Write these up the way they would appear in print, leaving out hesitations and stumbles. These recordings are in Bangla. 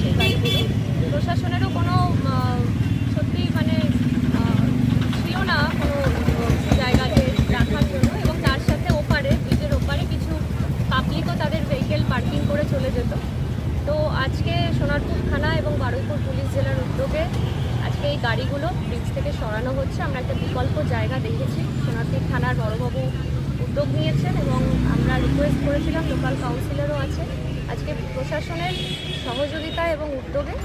সেই গাড়িগুলো। প্রশাসনেরও কোনো সত্যি মানে ছিল না কোনো জায়গাতে রাখার জন্য, এবং তার সাথে ওপারে ব্রিজের ওপারে কিছু পাবলিকও তাদের ভেহিকেল পার্কিং করে চলে যেত। তো আজকে সোনারপুর থানা এবং বারুইপুর পুলিশ জেলার উদ্যোগে আজকে এই গাড়িগুলো ব্রিজ থেকে সরানো হচ্ছে। আমরা একটা বিকল্প জায়গা দেখেছি, সোনারপুর থানার বড়বাবু উদ্যোগ নিয়েছেন এবং আমরা রিকোয়েস্ট করেছিলাম, লোকাল কাউন্সিলরও আছে। আজকে প্রশাসনের সহযোগিতা এবং উদ্যোগে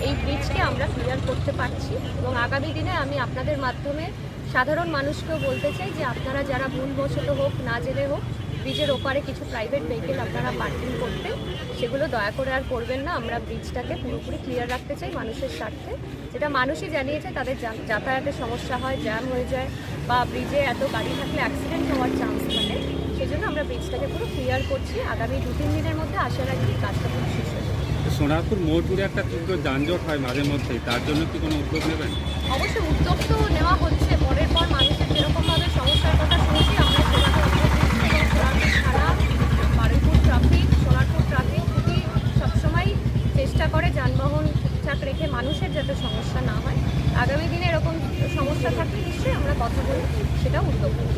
এই ব্রিজকে আমরা ক্লিয়ার করতে পারছি, এবং আগামী দিনে আমি আপনাদের মাধ্যমে সাধারণ মানুষকেও বলতে চাই যে আপনারা যারা ভুলবশত হোক না জেনে হোক ব্রিজের ওপারে কিছু প্রাইভেট ভেহিকেল আপনারা পার্কিং করতে, সেগুলো দয়া করে আর করবেন না। আমরা ব্রিজটাকে পুরোপুরি ক্লিয়ার রাখতে চাই মানুষের স্বার্থে। যেটা মানুষই জানিয়েছে, তাদের যাতায়াতের সমস্যা হয়, জ্যাম হয়ে যায়, বা ব্রিজে এত গাড়ি থাকলে অ্যাক্সিডেন্ট হওয়ার চান্স থাকে। সেই জন্য আমরা ব্রিজটাকে পুরো ক্লিয়ার করছি। আগামী 2-3 দিনের মধ্যে আসার আগে এই কাজটা পুরো শেষ হয়ে যাবে। সোনারপুর মোড় জুড়ে একটা তীব্র যানজট হয় মাঝে মধ্যেই, তার জন্য কি কোনো উদ্যোগ নেবেন? অবশ্যই উদ্যোগ তো নেওয়া হচ্ছে। পরের পর মানুষের যেরকমভাবে সমস্যার কথা শুনছি, আমরা সেভাবে উদ্যোগ নিচ্ছি, এবং সোনারপুর থানা, বারুইপুর ট্রাফিক, সোনারপুর ট্রাফিক খুবই সবসময় চেষ্টা করে যানবাহন ঠিকঠাক রেখে মানুষের যাতে সমস্যা না হয়। আগামী দিনে এরকম সমস্যা থাকলে নিশ্চয়ই আমরা কথা বলব, সেটাও উদ্যোগ নেব।